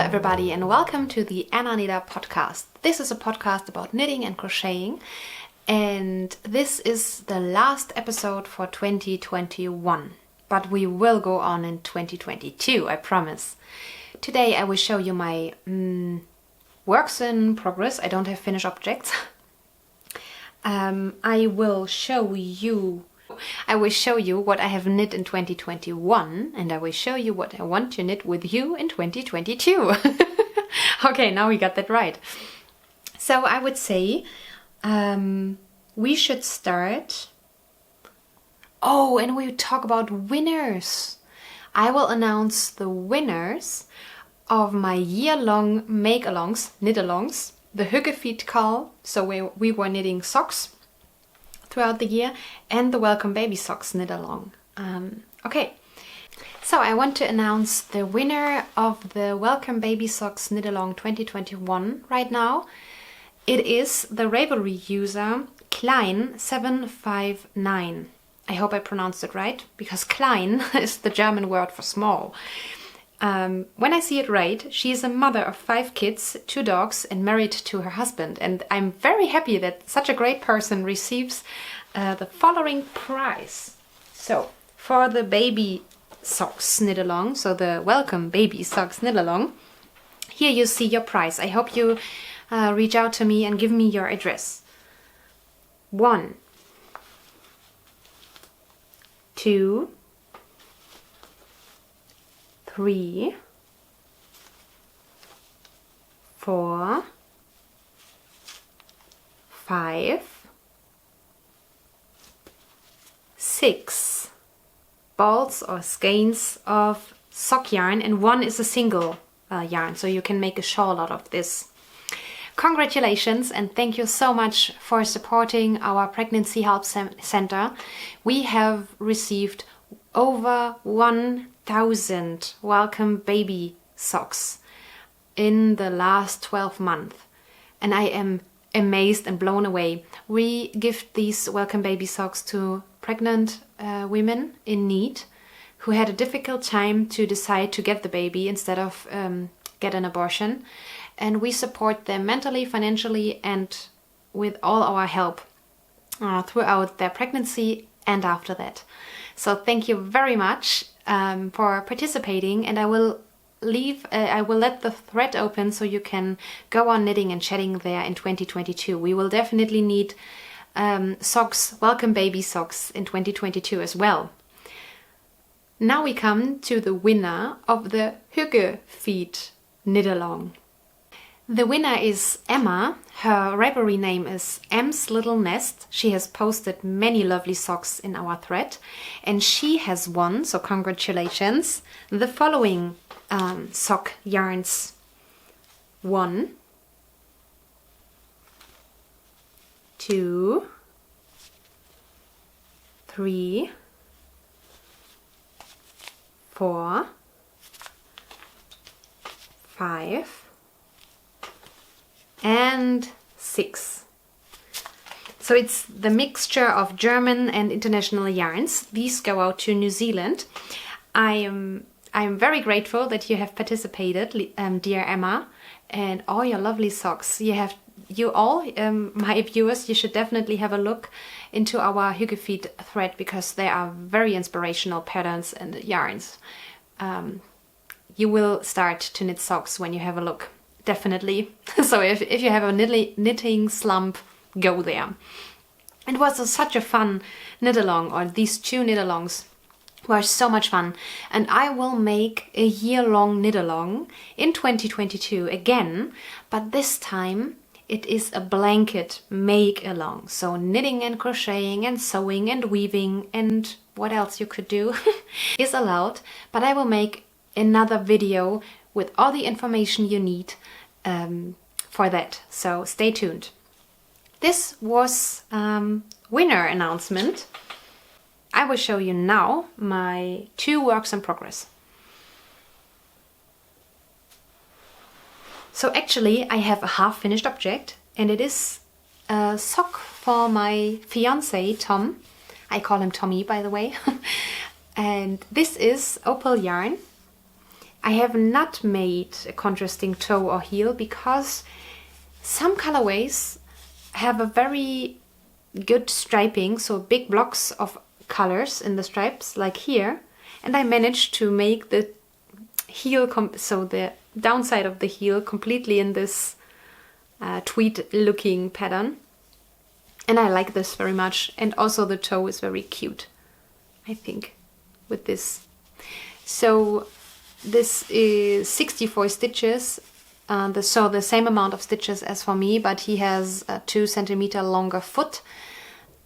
everybody, and welcome to the Anna Nida podcast. This is a podcast about knitting and crocheting, and this is the last episode for 2021. But we will go on in 2022, I promise. Today I will show you my works in progress. I don't have finished objects. I will show you what I have knit in 2021, and I will show you what I want to knit with you in 2022. Okay, now we got that right. So I would say we should start. Oh, and we talk about winners. I will announce the winners of my year-long make-alongs, knit-alongs, the Huggefeet call. So we were knitting socks throughout the year, and the Welcome Baby Socks knit along. Okay, so I want to announce the winner of the Welcome Baby Socks knit along 2021 right now. It is the Ravelry user Klein759. I hope I pronounced it right, because Klein is the German word for small. When I see it right, she is a mother of 5 kids, 2 dogs, and married to her husband. And I'm very happy that such a great person receives the following prize. So, for the baby socks knit along, so the Welcome Baby Socks knit along, here you see your prize. I hope you reach out to me and give me your address. 1, 2, 3, 4, 5, 6 balls or skeins of sock yarn, and 1 is a single yarn, so you can make a shawl out of this. Congratulations, and thank you so much for supporting our Pregnancy Help Center. We have received over 1,000 Welcome Baby Socks in the last 12 months, and I am amazed and blown away. We give these Welcome Baby Socks to pregnant women in need who had a difficult time to decide to get the baby instead of get an abortion, and we support them mentally, financially, and with all our help throughout their pregnancy and after that. So thank you very much for participating, and I will let the thread open so you can go on knitting and chatting there in 2022. We will definitely need socks, Welcome Baby Socks in 2022 as well. Now we come to the winner of the Huggefeet knit along. The winner is Emma. Her Ravelry name is M's Little Nest. She has posted many lovely socks in our thread, and she has won, so congratulations, the following sock yarns. 1, 2, 3, 4, 5, and 6. So it's the mixture of German and international yarns. These go out to New Zealand. I am very grateful that you have participated, dear Emma, and all your lovely socks. My viewers, you should definitely have a look into our Huggefeet thread, because they are very inspirational patterns and yarns. You will start to knit socks when you have a look. Definitely. So if you have a knitting slump, go there. It was such a fun knit along, or these 2 knit alongs were so much fun, and I will make a year-long knit along in 2022 again, but this time it is a blanket make along. So knitting and crocheting and sewing and weaving and what else you could do is allowed, but I will make another video with all the information you need for that, so stay tuned. This was winner announcement. I will show you now my 2 works in progress. So actually I have a half-finished object, and it is a sock for my fiance Tom. I call him Tommy, by the way. And this is opal yarn, I have not made a contrasting toe or heel because some colorways have a very good striping, so big blocks of colors in the stripes, like here, and I managed to make the heel, so the downside of the heel completely in this tweed looking pattern, and I like this very much. And also the toe is very cute, I think, with this. So this is 64 stitches, so the same amount of stitches as for me, but he has a 2 centimeter longer foot.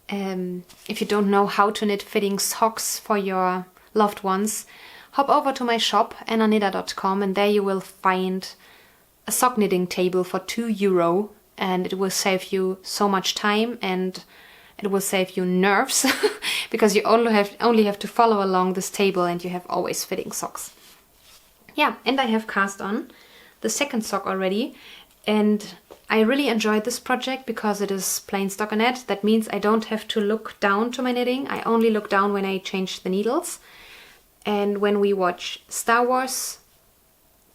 If you don't know how to knit fitting socks for your loved ones, hop over to my shop, annaknitter.com, and there you will find a sock knitting table for €2, and it will save you so much time, and it will save you nerves because you only have to follow along this table, and you have always fitting socks. Yeah, and I have cast on the second sock already, and I really enjoyed this project because it is plain stockinette. That means I don't have to look down to my knitting. I only look down when I change the needles. And when we watch Star Wars,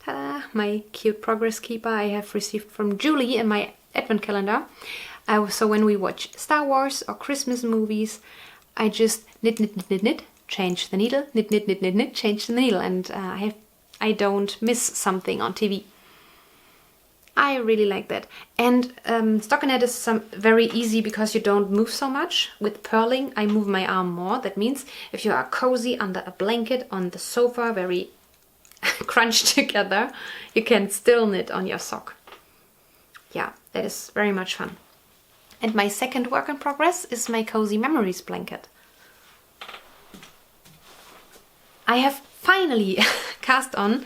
ta-da, my cute progress keeper I have received from Julie in my advent calendar. So when we watch Star Wars or Christmas movies, I just knit, knit, knit, knit, knit, change the needle, knit, knit, knit, knit, knit, change the needle, and I don't miss something on TV. I really like that. And stockinette is very easy because you don't move so much. With purling, I move my arm more. That means if you are cozy under a blanket on the sofa, very crunched together, you can still knit on your sock. Yeah, that is very much fun. And my second work in progress is my Cozy Memories blanket. I have finally cast on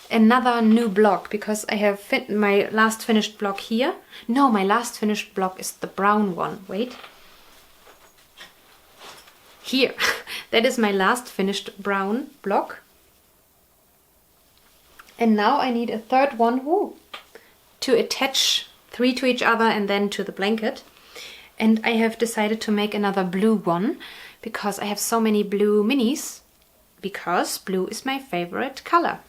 another new block because I have my last finished block here. No, my last finished block is the brown one. Wait. Here. That is my last finished brown block. And now I need a third one to attach 3 to each other and then to the blanket. And I have decided to make another blue one because I have so many blue minis, because blue is my favorite color.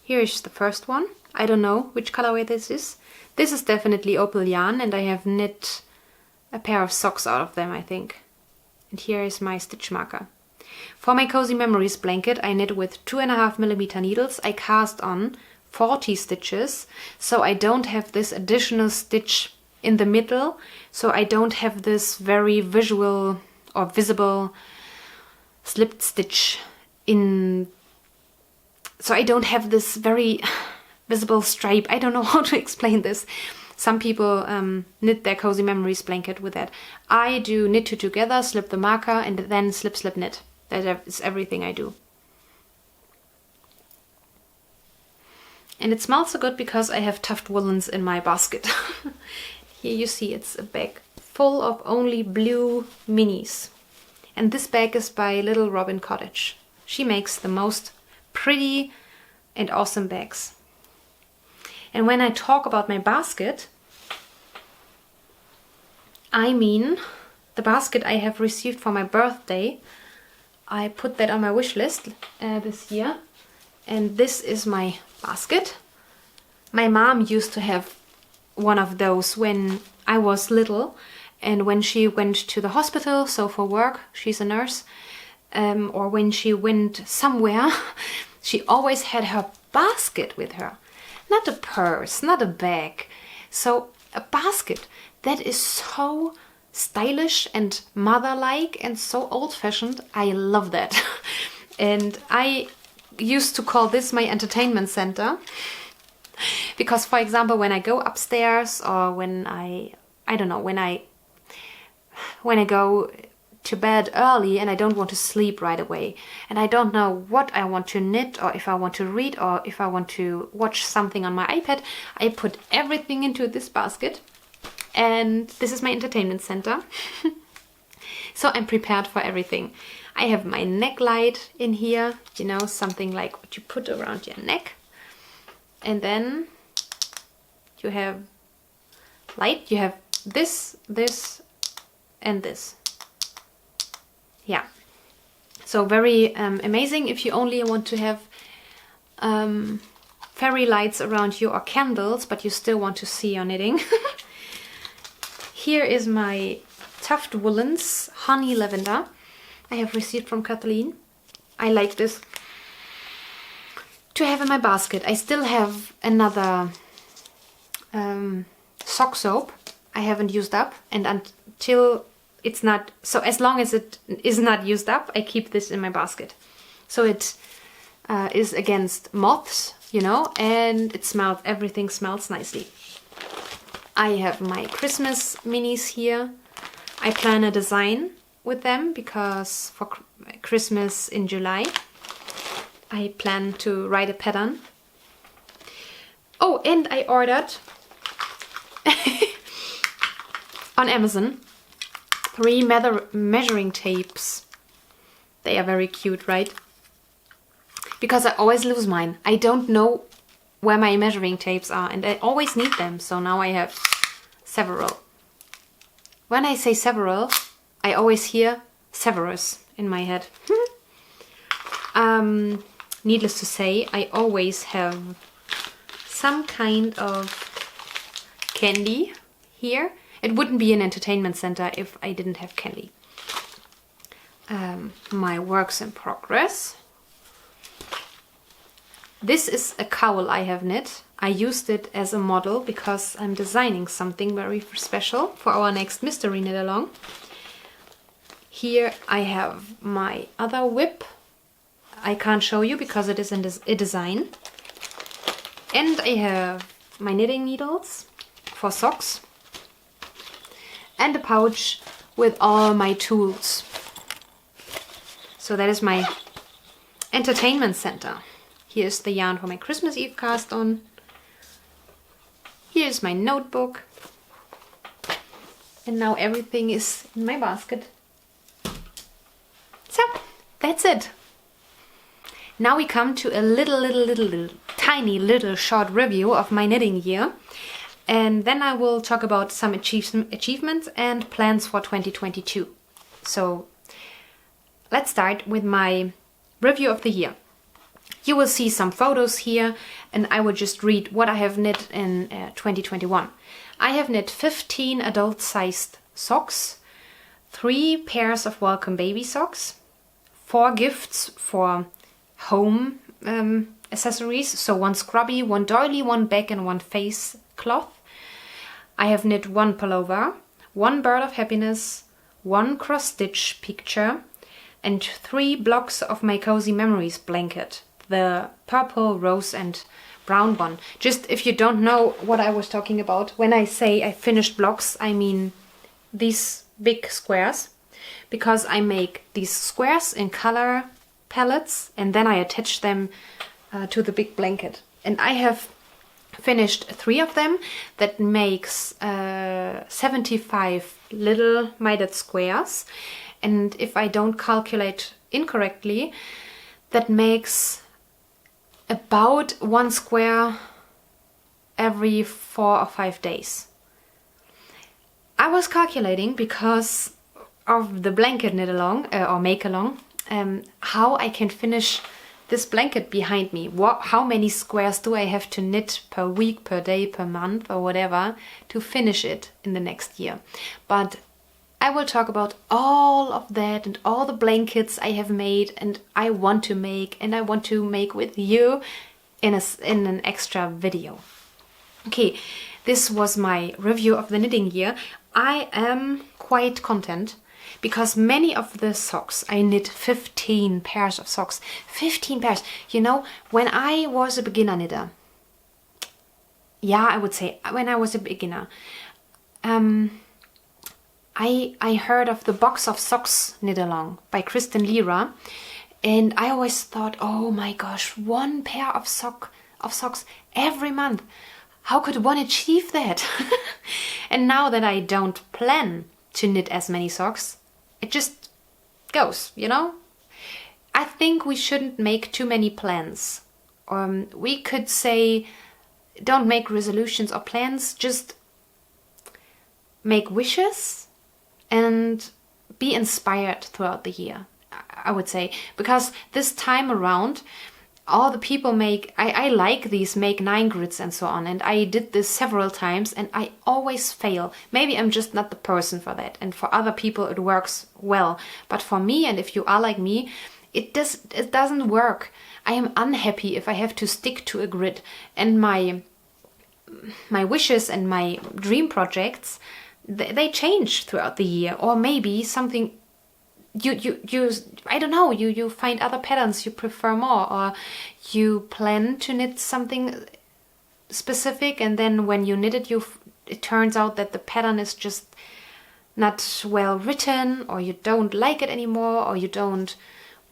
Here is the first one. I don't know which colorway this is. This is definitely opal yarn, and I have knit a pair of socks out of them, I think. And here is my stitch marker. For my Cozy Memories blanket, I knit with 2.5mm needles. I cast on 40 stitches, so I don't have this additional stitch in the middle, so I don't have this very visual or visible slipped stitch in. So I don't have this very visible stripe. I don't know how to explain this. Some people knit their Cozy Memories blanket with that. I do knit 2 together, slip the marker, and then slip, slip, knit. That is everything I do. And it smells so good because I have Tuft Woolens in my basket. Here you see it's a bag full of only blue minis. And this bag is by Little Robin Cottage. She makes the most pretty and awesome bags. And when I talk about my basket, I mean the basket I have received for my birthday. I put that on my wish list this year, and this is my basket. My mom used to have one of those when I was little, and when she went to the hospital, so for work, she's a nurse, or when she went somewhere, she always had her basket with her. Not a purse, not a bag. So a basket that is so stylish and mother-like and so old-fashioned. I love that. And I used to call this my entertainment center. Because, for example, when I go upstairs or when I don't know, when I go to bed early and I don't want to sleep right away and I don't know what I want to knit or if I want to read or if I want to watch something on my iPad, I put everything into this basket, and this is my entertainment center. So I'm prepared for everything. I have my neck light in here, you know, something like what you put around your neck. And then you have light, you have this, this, and this. Yeah, so very amazing if you only want to have fairy lights around you or candles, but you still want to see your knitting. Here is my Tuft Woolens Honey Lavender. I have received from Kathleen. I like this to have in my basket. I still have another sock soap I haven't used up, and until it's not, so as long as it is not used up, I keep this in my basket. So it is against moths, you know, and it smells, everything smells nicely. I have my Christmas minis here. I plan a design with them because for Christmas in July I plan to write a pattern. Oh, and I ordered on Amazon 3 measuring tapes. They are very cute, right? Because I always lose mine. I don't know where my measuring tapes are, and I always need them, so now I have several. When I say several, I always hear Severus in my head. Needless to say, I always have some kind of candy here. It wouldn't be an entertainment center if I didn't have candy. My works in progress. This is a cowl I have knit. I used it as a model because I'm designing something very special for our next mystery knit along. Here I have my other whip. I can't show you because it is in a design. And I have my knitting needles for socks. And a pouch with all my tools. So that is my entertainment center. Here's the yarn for my Christmas Eve cast on. Here's my notebook. And now everything is in my basket. So, that's it. Now we come to a little, tiny little short review of my knitting year. And then I will talk about some achievements and plans for 2022. So, let's start with my review of the year. You will see some photos here, and I will just read what I have knit in 2021. I have knit 15 adult-sized socks, 3 pairs of welcome baby socks, 4 gifts for home accessories, so 1 scrubby, 1 doily, 1 back and 1 face cloth. I have knit 1 pullover, 1 bird of happiness, 1 cross-stitch picture, and 3 blocks of my Cozy Memories blanket. The purple, rose and brown one. Just if you don't know what I was talking about, when I say I finished blocks, I mean these big squares, because I make these squares in color palettes and then I attach them to the big blanket. And I have finished 3 of them. That makes 75 little mitered squares. And if I don't calculate incorrectly, that makes about 1 square every 4 or 5 days. I was calculating because of the blanket knit along or make along, how I can finish this blanket behind me. How many squares do I have to knit per week, per day, per month or whatever to finish it in the next year. But I will talk about all of that and all the blankets I have made and I want to make with you in an extra video. Okay, this was my review of the knitting year. I am quite content because many of the socks, I knit 15 pairs of socks. 15 pairs. You know, when I was a beginner knitter, yeah, I would say when I was a beginner, I heard of the Box of Socks knit along by Kristen Lira, and I always thought, oh my gosh, 1 pair of socks every month. How could one achieve that? And now that I don't plan to knit as many socks, it just goes, you know? I think we shouldn't make too many plans. We could say, don't make resolutions or plans, just make wishes and be inspired throughout the year, I would say. Because this time around, all the people make, I like these make 9 grids and so on, and I did this several times and I always fail. Maybe I'm just not the person for that, and for other people it works well, but for me, and if you are like me, it doesn't work. I am unhappy if I have to stick to a grid, and my wishes and my dream projects, they change throughout the year, or maybe something you I don't know, you find other patterns you prefer more, or you plan to knit something specific, and then when you knit it, it turns out that the pattern is just not well written, or you don't like it anymore, or you don't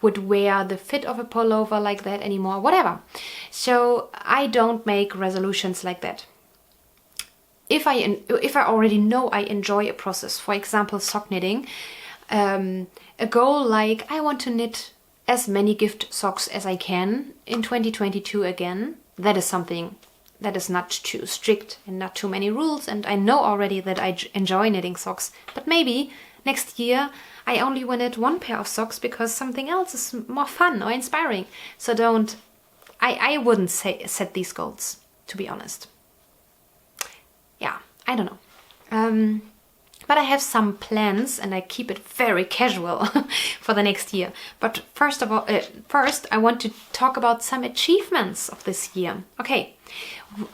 would wear the fit of a pullover like that anymore, whatever. So I don't make resolutions like that. If I already know I enjoy a process, for example, sock knitting, a goal like I want to knit as many gift socks as I can in 2022 again, that is something that is not too strict and not too many rules, and I know already that I enjoy knitting socks, but maybe next year I only will knit 1 pair of socks because something else is more fun or inspiring. So I wouldn't set these goals, to be honest. Yeah, I don't know. But I have some plans, and I keep it very casual for the next year. But first I want to talk about some achievements of this year. Okay,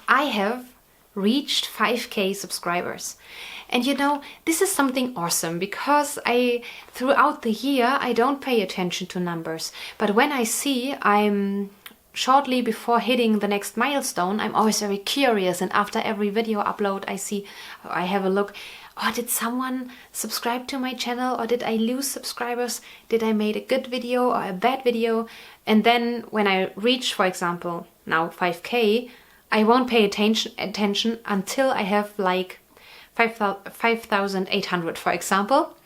I have reached 5K subscribers. And you know, this is something awesome, because throughout the year, I don't pay attention to numbers. But when I see I'm shortly before hitting the next milestone, I'm always very curious. And after every video upload, I have a look. Oh, did someone subscribe to my channel, or did I lose subscribers? Did I make a good video or a bad video? And then when I reach, for example, now 5K, I won't pay attention until I have like 5,800, for example.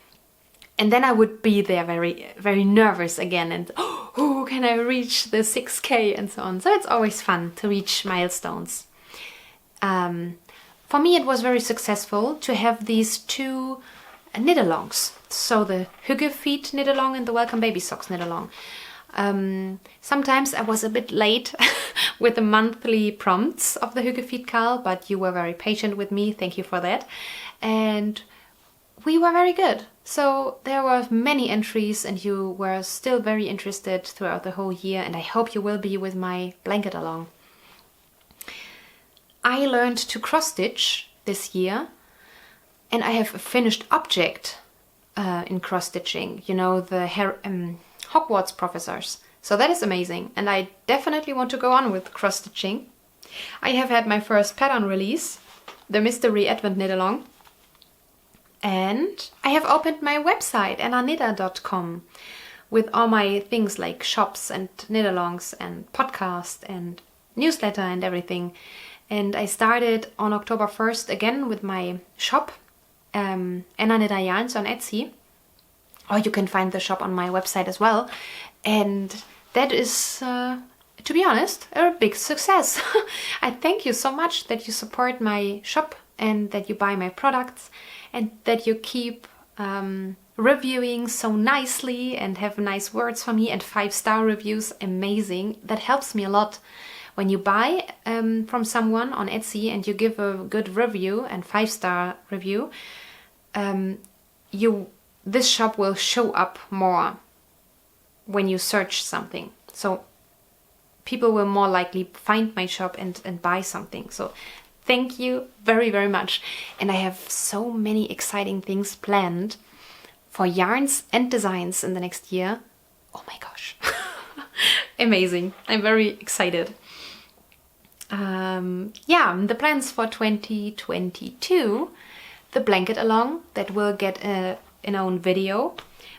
And then I would be there very, very nervous again, and oh, can I reach the 6K and so on. So it's always fun to reach milestones. For me, it was very successful to have these 2 knit-alongs. So the Hygge Feet knit-along and the Welcome Baby Socks knit-along. Sometimes I was a bit late with the monthly prompts of the Hygge Feet Carl, but you were very patient with me. Thank you for that. And we were very good. So there were many entries, and you were still very interested throughout the whole year, and I hope you will be with my blanket along. I learned to cross stitch this year, and I have a finished object in cross stitching, you know, the Hogwarts professors. So that is amazing, and I definitely want to go on with cross stitching. I have had my first pattern release, the Mystery Advent Knit Along, and I have opened my website, annaknitter.com, with all my things like shops and knit-alongs and podcast and newsletter and everything. And I started on October 1st again with my shop, Anna Knitter Yarns on Etsy. Or you can find the shop on my website as well. And that is, to be honest, a big success. I thank you so much that you support my shop, and that you buy my products, and that you keep reviewing so nicely and have nice words for me, and 5-star reviews. Amazing. That helps me a lot. When you buy from someone on Etsy and you give a good review and 5-star review, this shop will show up more when you search something. So people will more likely find my shop and buy something. So thank you very, very much. And I have so many exciting things planned for yarns and designs in the next year. Oh my gosh. Amazing. I'm very excited. The plans for 2022, the blanket along, that will get an own video,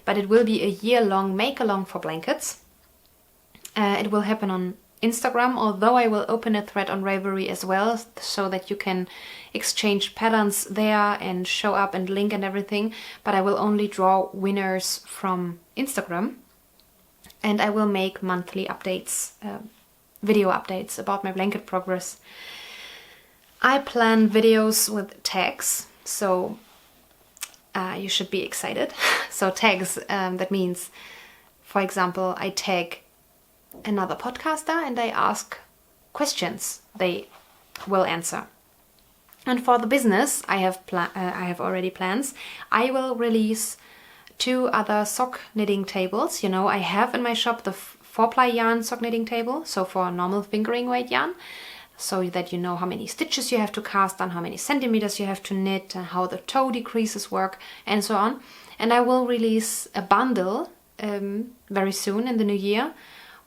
but it will be a year-long make-along for blankets. It will happen on Instagram, although I will open a thread on Ravelry as well, so that you can exchange patterns there and show up and link and everything, but I will only draw winners from Instagram, and I will make monthly updates, video updates about my blanket progress. I plan videos with tags, so you should be excited. So tags, that means, for example, I tag another podcaster and I ask questions. They will answer. And for the business, I have already plans. I will release 2 other sock knitting tables. You know, I have in my shop the 4-ply yarn sock knitting table, so for normal fingering weight yarn, so that you know how many stitches you have to cast on, how many centimeters you have to knit, and how the toe decreases work, and so on. And I will release a bundle very soon in the new year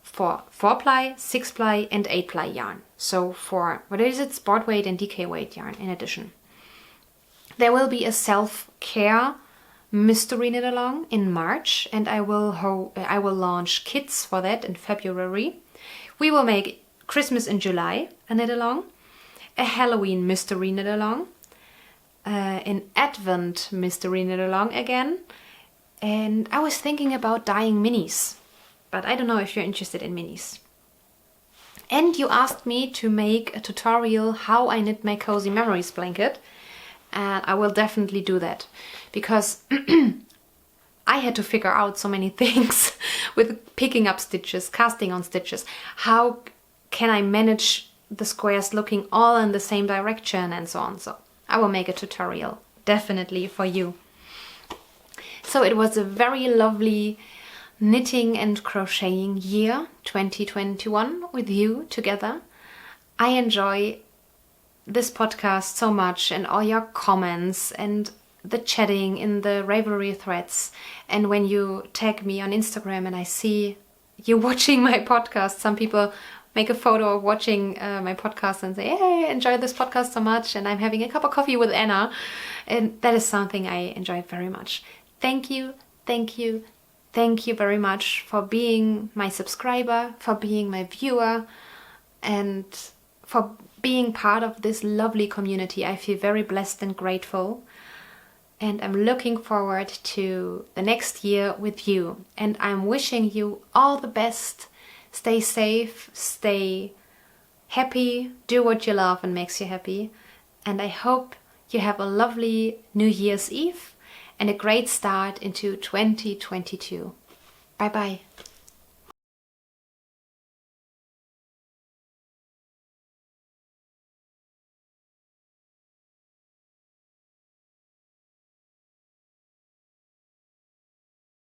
for 4-ply, 6-ply and 8-ply yarn. So for, what is it, sport weight and DK weight yarn in addition. There will be a self-care mystery knit along in March, and I will launch kits for that in February. We will make Christmas in July a knit along, a Halloween mystery knit along, an Advent mystery knit along again, and I was thinking about dyeing minis, but I don't know if you're interested in minis. And you asked me to make a tutorial how I knit my Cozy Memories blanket, and I will definitely do that, because I had to figure out so many things with picking up stitches, casting on stitches. How can I manage the squares looking all in the same direction and so on. So I will make a tutorial definitely for you. So it was a very lovely knitting and crocheting year 2021 with you together. I enjoy this podcast so much, and all your comments and the chatting in the Ravelry threads, and when you tag me on Instagram and I see you watching my podcast. Some people make a photo of watching my podcast and say, hey, I enjoy this podcast so much and I'm having a cup of coffee with Anna, and that is something I enjoy very much. Thank you, thank you, thank you very much for being my subscriber, for being my viewer, and for being part of this lovely community. I feel very blessed and grateful, and I'm looking forward to the next year with you, and I'm wishing you all the best. Stay safe, stay happy, do what you love and makes you happy, and I hope you have a lovely New Year's Eve and a great start into 2022. Bye bye.